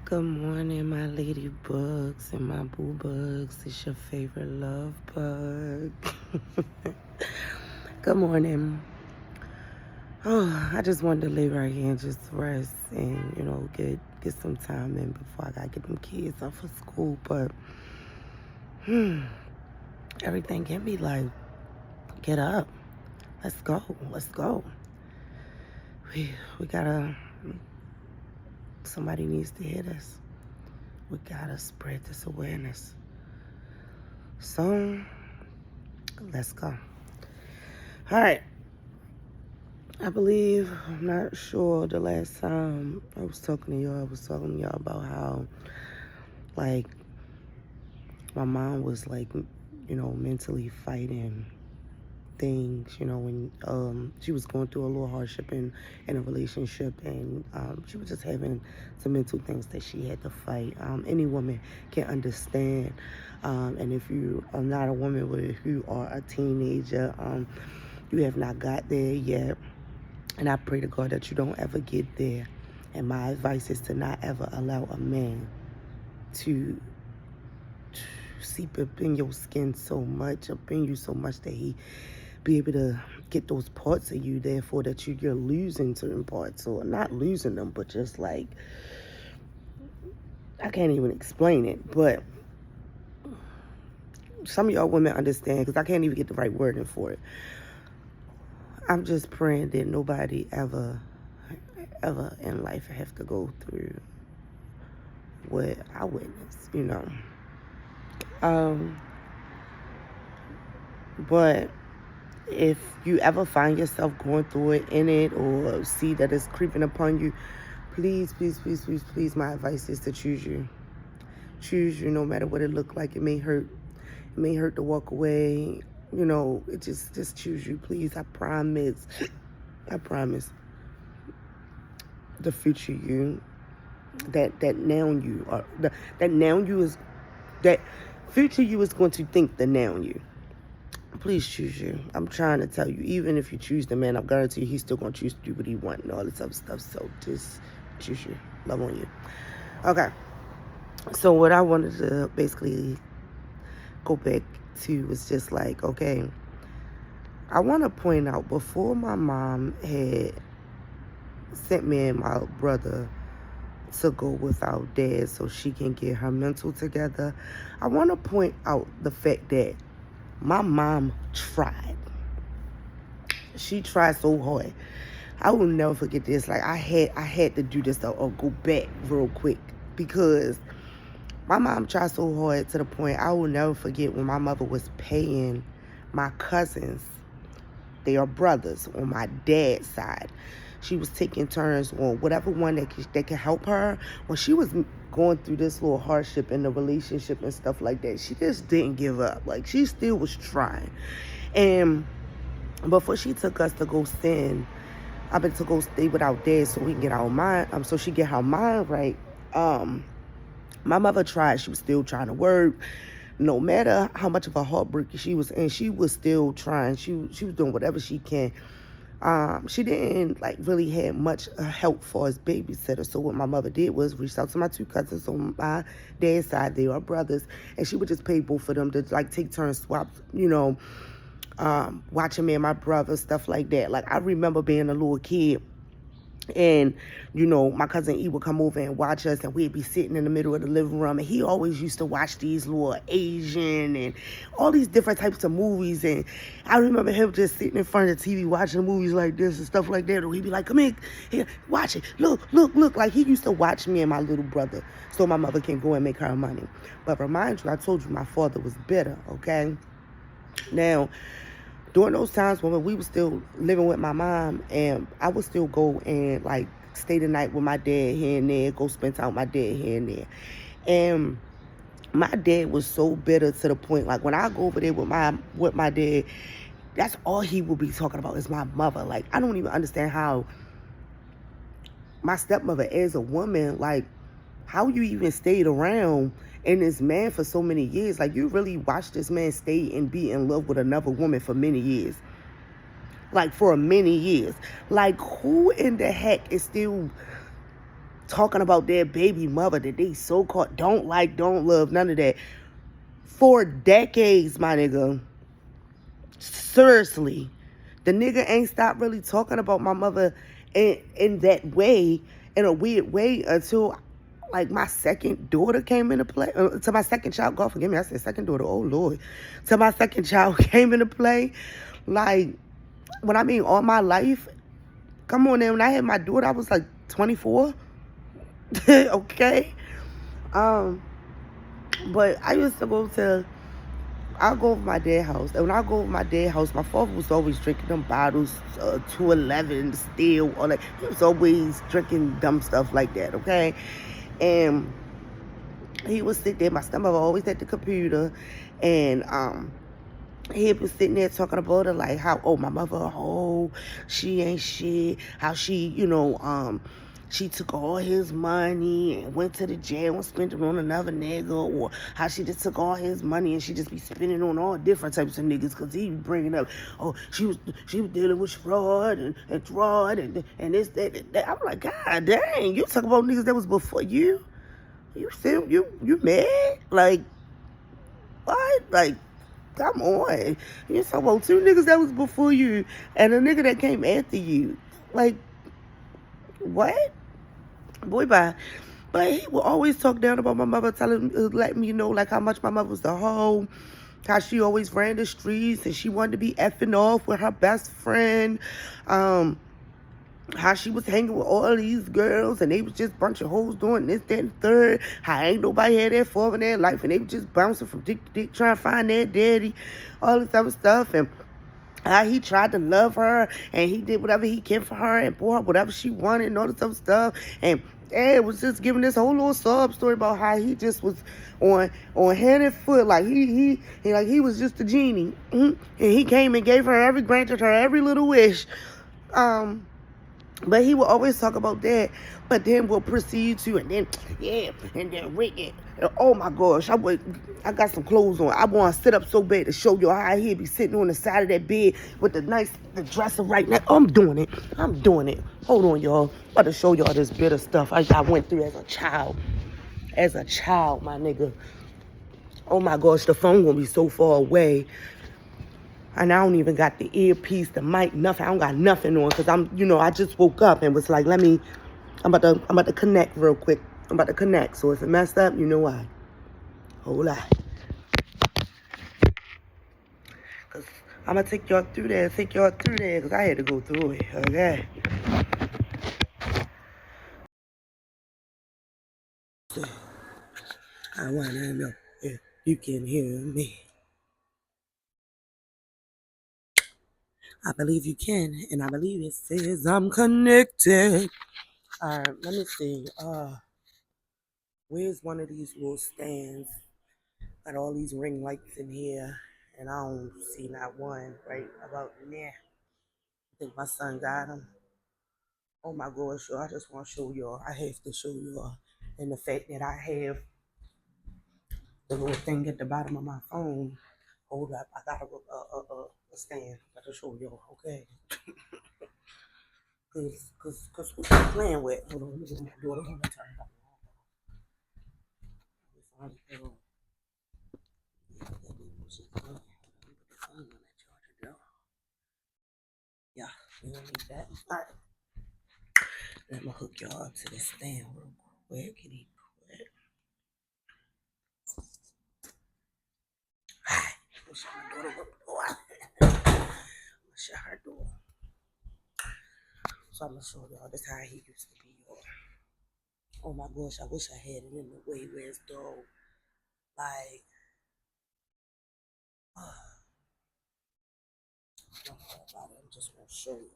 Good morning, my ladybugs and my boo bugs. It's your favorite love bug. Good morning. Oh, I just wanted to lay right here and just rest and, get some time in before I gotta get them kids off for school. But everything can be like, get up. Let's go. Let's go. We gotta, somebody needs to hit us. We gotta spread this awareness. So, let's go. All right. I'm not sure the last time I was talking to y'all, about how, like, my mom was, like, mentally fighting things, when she was going through a little hardship in a relationship, and she was just having some mental things that she had to fight. Any woman can understand, and if you are not a woman, but if you are a teenager, you have not got there yet, and I pray to God that you don't ever get there. And my advice is to not ever allow a man to seep up in your skin so much, up in you so much, that he be able to get those parts of you, therefore that you're losing certain parts, or not losing them, but just like, I can't even explain it, but some of y'all women understand, because I can't even get the right wording for it. I'm just praying that nobody ever in life have to go through what I witnessed, But if you ever find yourself going through it, in it, or see that it's creeping upon you, please, please, please, please, please, my advice is to choose you. Choose you no matter what it look like. It may hurt. It may hurt to walk away. It just choose you, please. I promise. I promise. The future you, that now you are, that now you is, that future you is going to think the now you. Please choose you. I'm trying to tell you, even if you choose the man, I guarantee you he's still going to choose to do what he wants and all this other stuff. So just choose you. Love on you. Okay. So what I wanted to basically go back to was just like, okay, I want to point out, before my mom had sent me and my brother to go with our dad so she can get her mental together, I want to point out the fact that my mom tried. She tried so hard. I will never forget this. Like, I had to do this or go back real quick, because my mom tried so hard to the point I will never forget when my mother was paying my cousins, they are brothers on my dad's side. She was taking turns on whatever one that could help her. When she was going through this little hardship in the relationship and stuff like that, she just didn't give up. Like, she still was trying. And before she took us to go to go stay with our dad so we can get our mind, so she get her mind right. My mother tried. She was still trying to work. No matter how much of a heartbreak she was in, she was still trying. She was doing whatever she can. She didn't really have much help for as babysitter. So what my mother did was reach out to my two cousins on my dad's side. They are brothers, and she would just pay both of them to take turns swap. Watching me and my brother, stuff like that. Like, I remember being a little kid, and my cousin E would come over and watch us, and we'd be sitting in the middle of the living room, and he always used to watch these little Asian and all these different types of movies. And I remember him just sitting in front of the TV watching movies like this and stuff like that. Or he'd be like, come here, watch it, look. Like, he used to watch me and my little brother so my mother can go and make her money. But remind you, I told you my father was bitter. Okay, now, during those times when we were still living with my mom, and I would still go and stay the night with my dad here and there, go spend time with my dad here and there. And my dad was so bitter to the point, like, when I go over there with my dad, that's all he would be talking about is my mother. Like, I don't even understand how my stepmother, as a woman, how you even stayed around in this man for so many years. Like, you really watched this man stay and be in love with another woman for many years. Like, for many years. Like, who in the heck is still talking about their baby mother that they so-called don't like, don't love, none of that. For decades, my nigga. Seriously. The nigga ain't stopped really talking about my mother in that way, in a weird way, until like my second daughter came into play. To my second child, God forgive me, I said second daughter, oh Lord. Till my second child came into play. Like, when I mean all my life, come on now, when I had my daughter, I was like 24. Okay? Um, but I used to I'll go over my dad's house. And when I go over my dad's house, my father was always drinking them bottles, 211, still, all that. He was always drinking dumb stuff like that, okay? And he would sit there. My stepmother always at the computer. And he was sitting there talking about her, like how, oh, my mother a hoe, she ain't shit, how she, she took all his money and went to the jail and spent it on another nigga, or how she just took all his money and she just be spending on all different types of niggas, because he be bringing up, oh, she was dealing with fraud and fraud and this, that. I'm like, God dang, you talk about niggas that was before you? You still, you mad? Like, what? Like, come on. You talking about two niggas that was before you and a nigga that came after you. Like, what? Boy, bye. But he would always talk down about my mother, letting me know, like, how much my mother was the hoe, how she always ran the streets and she wanted to be effing off with her best friend. How she was hanging with all these girls and they was just a bunch of hoes doing this, that, and third. How ain't nobody had that for in their life and they was just bouncing from dick to dick trying to find their daddy, all this other stuff. And how he tried to love her and he did whatever he can for her and bought her whatever she wanted and all this other stuff. And it was just giving this whole little sob story about how he just was on hand and foot, like he was just a genie. And he came and gave her granted her every little wish. But he will always talk about that. But then we'll proceed to, and then Rick, oh my gosh, I got some clothes on. I want to sit up so bad to show you how he'd be sitting on the side of that bed with the dresser right now. I'm doing it. Hold on, y'all. I'm about to show y'all this bitter stuff I went through as a child. My nigga. Oh my gosh, the phone gonna be so far away. And I don't even got the earpiece, the mic, nothing. I don't got nothing on because I just woke up and was like, I'm about to connect real quick. I'm about to connect. So if it messed up, you know why. Hold on. Because I'm going to take y'all through there because I had to go through it, okay? So, I want to know if you can hear me. I believe you can, and I believe it says I'm connected. All right, let me see. Where's one of these little stands? Got all these ring lights in here, and I don't see not one right about there. I think my son got them. Oh my gosh, y'all, I just want to show y'all. I have to show y'all. And the fact that I have the little thing at the bottom of my phone. Hold up, I got a stand. I got to show y'all, okay? Cause what you playing with? Hold on, let me get my daughter. Hold on, turn it up. Yeah, we don't need that. All right. Let me hook y'all up to this stand real quick. Kitty quick. Alright. Shut my daughter door. Shut her door. So I'm gonna show y'all this how he used to be, y'all. Oh my gosh, I wish I had it in the way where it's dull. Like, don't worry about it. I'm just gonna show you.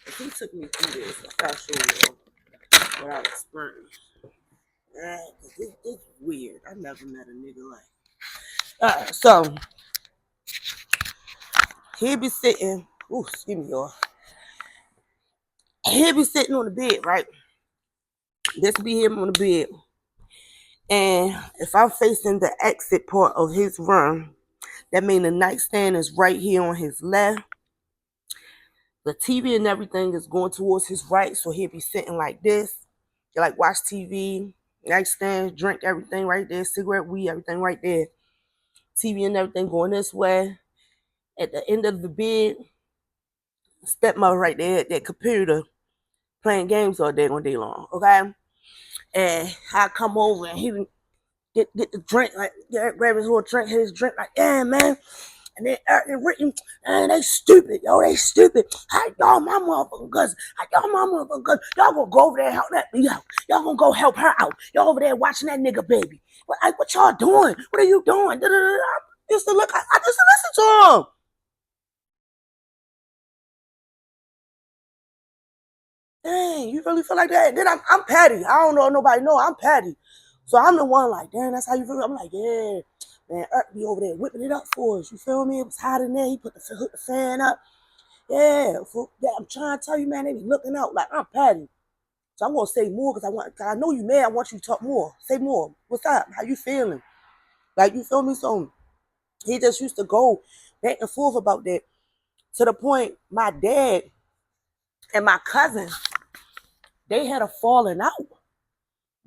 If he took me through this, I'll show you what I experienced. Alright, cause it's weird. I never met a nigga like. Alright, so he'd be sitting. Ooh, excuse me, y'all. He'd be sitting on the bed, right? This be him on the bed. And if I'm facing the exit part of his room, that means the nightstand is right here on his left. The TV and everything is going towards his right, so he'll be sitting like this. He like watch TV, nightstand, drink everything right there, cigarette, weed, everything right there. TV and everything going this way. At the end of the bed, stepmother right there at that computer playing games all day long. Okay, and I come over and he get the drink, like grab his little drink, hit his drink, like, yeah, man. And then Eric and Ricky, man, they stupid, yo, they stupid. How y'all my motherfucking cousin? How y'all my motherfucking cousin? Y'all gonna go over there and help that me out. Y'all gonna go help her out. Y'all over there watching that nigga baby. What y'all doing? What are you doing? I used to look, I used to listen to him. Dang, you really feel like that? Then I'm petty. I don't know, nobody know I'm petty. So I'm the one like, damn, that's how you feel. I'm like, yeah, man, Eric be over there whipping it up for us. You feel me? It was hot in there. He hooked the fan up. Yeah, I'm trying to tell you, man, they be looking out like I'm petty. So I'm gonna say more because I know you mad. I want you to talk more. Say more. What's up? How you feeling? Like, you feel me? So he just used to go back and forth about that to the point my dad and my cousin, they had a falling out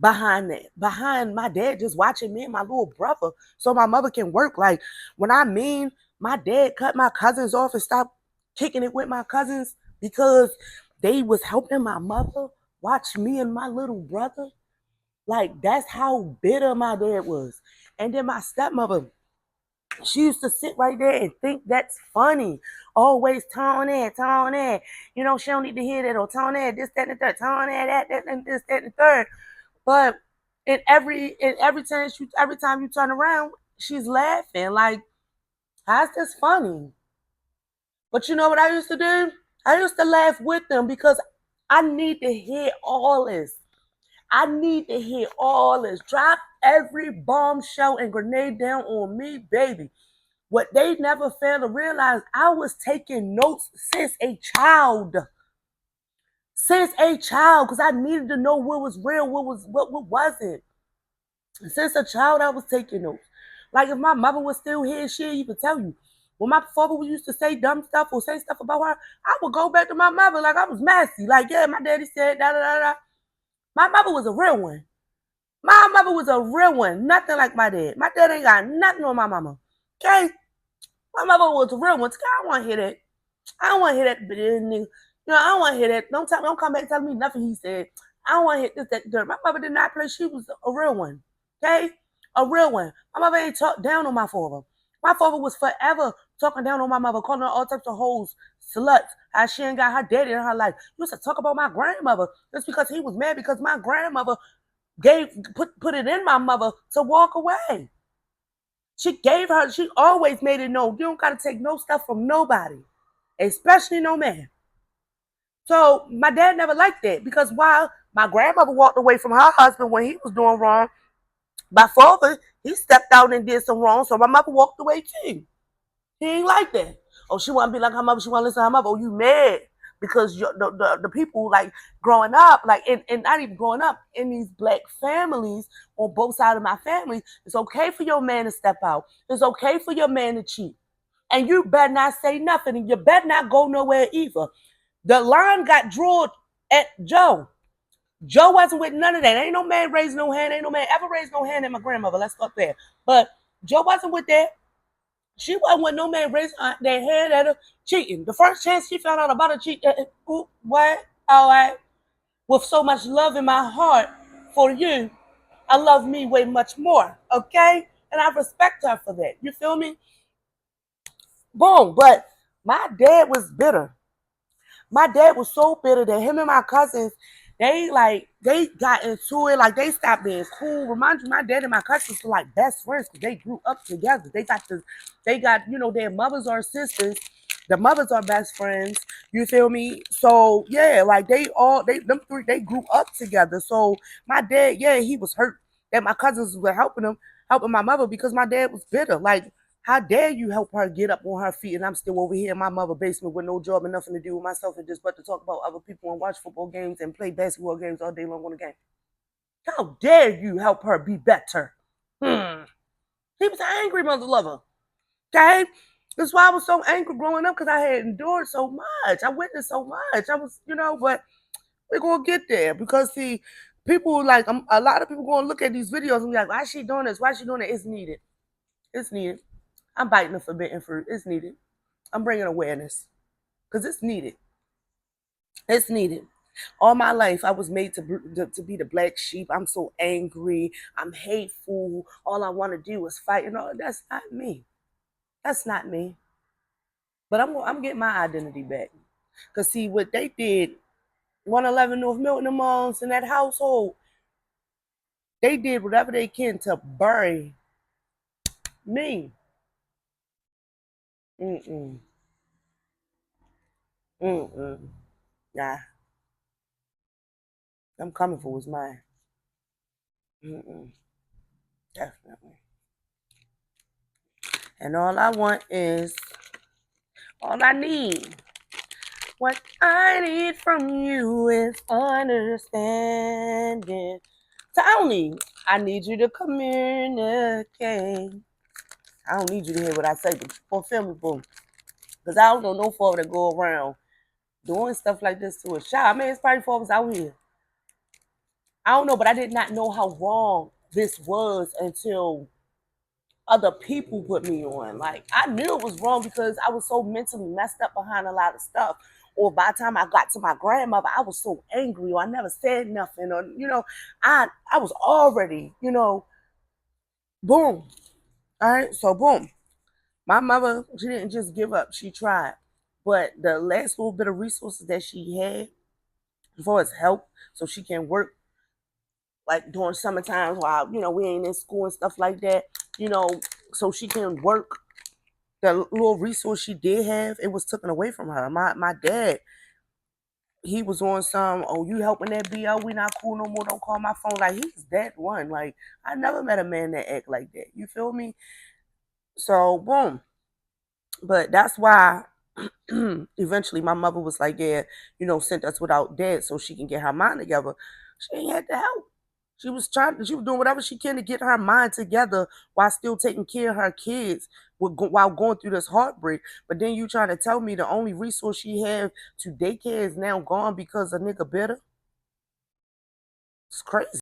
behind that, behind my dad just watching me and my little brother so my mother can work. Like, when I mean my dad cut my cousins off and stopped kicking it with my cousins because they was helping my mother watch me and my little brother. Like, that's how bitter my dad was. And then my stepmother, she used to sit right there and think that's funny. Always tone that. You know, she don't need to hear that or tone that, this, that, and the third. Tone that, and this, that, and the third. But every time you turn around, she's laughing. Like, how's this funny? But you know what I used to do? I used to laugh with them because I need to hear all this. I need to hear all this. Drop every bombshell and grenade down on me, baby. What they never failed to realize, I was taking notes since a child. Since a child, because I needed to know what was real, what wasn't. Since a child, I was taking notes. Like, if my mother was still here, she even tell you. When my father used to say dumb stuff or say stuff about her, I would go back to my mother like I was messy. Like, yeah, my daddy said da da da da. My mother was a real one. My mother was a real one. Nothing like my dad. My dad ain't got nothing on my mama. Okay? My mother was a real one. I don't want to hear that. I don't want to hear that nigga. You know, I don't want to hear that. Don't come back telling me nothing he said. I don't want to hear this, that, dirt. My mother did not play. She was a real one. Okay? A real one. My mother ain't talked down on my father. My father was forever talking down on my mother, calling her all types of hoes, sluts, how she ain't got her daddy in her life. He used to talk about my grandmother just because he was mad because my grandmother put it in my mother to walk away. She always made it known, you don't gotta take no stuff from nobody, especially no man. So my dad never liked that because while my grandmother walked away from her husband when he was doing wrong, my father, he stepped out and did some wrong, so my mother walked away too. He ain't like that. Oh, she want to be like her mother. She want to listen to her mother. Oh, you mad because the people, like, growing up, like, and not even growing up, in these black families on both sides of my family, it's okay for your man to step out. It's okay for your man to cheat. And you better not say nothing. And you better not go nowhere either. The line got drawn at Joe. Joe wasn't with none of that. Ain't no man raised no hand. Ain't no man ever raised no hand at my grandmother. Let's start there. But Joe wasn't with that. She wasn't with no man raising their hand at her cheating. The first chance she found out about a cheat, what? All right. With so much love in my heart for you, I love me way much more. Okay? And I respect her for that. You feel me? Boom. But my dad was bitter. My dad was so bitter that him and my cousins, they got into it, like they stopped being cool. Remind you, my dad and my cousins were like best friends because they grew up together. Their mothers are sisters. The mothers are best friends. You feel me? So yeah, like them three, they grew up together. So my dad, yeah, he was hurt that my cousins were helping my mother because my dad was bitter. Like, how dare you help her get up on her feet and I'm still over here in my mother's basement with no job and nothing to do with myself and just but to talk about other people and watch football games and play basketball games all day long on the game. How dare you help her be better? He was an angry mother lover. Okay? That's why I was so angry growing up, because I had endured so much. I witnessed so much. I was, but we're gonna get there, because see, people like a lot of people gonna look at these videos and be like, "Why is she doing this? Why is she doing it?" It's needed. It's needed. I'm biting the forbidden fruit. It's needed. I'm bringing awareness because it's needed. It's needed. All my life, I was made to be the black sheep. I'm so angry. I'm hateful. All I want to do is fight. That's not me. That's not me. But I'm getting my identity back. Cause see what they did, 111 North Milton, the moms in that household, they did whatever they can to bury me. Mm-mm. Mm-mm. Nah, I'm coming for what's mine. Mm-mm. Definitely. And all I need. What I need from you is understanding. Tony, I need you to communicate. I don't need you to hear what I say, but you fulfill me, boom. Because I don't know no father to go around doing stuff like this to a child. I mean, it's probably fathers out here. I don't know, but I did not know how wrong this was until other people put me on. Like, I knew it was wrong because I was so mentally messed up behind a lot of stuff. Or by the time I got to my grandmother, I was so angry, or I never said nothing, or I was already, boom. All right, so boom. My mother, she didn't just give up; she tried. But the last little bit of resources that she had for us help, so she can work like during summertime while we ain't in school and stuff like that. You know, so she can work. The little resource she did have, it was taken away from her. My dad, he was on some, "Oh, you helping that BL, we not cool no more, don't call my phone." Like, he's that one. Like, I never met a man that act like that. You feel me? So boom. But that's why eventually my mother was like, "Yeah, sent us without dad so she can get her mind together." She ain't had to help. She was doing whatever she can to get her mind together while still taking care of her kids while going through this heartbreak. But then you trying to tell me the only resource she have to daycare is now gone because a nigga bitter? It's crazy.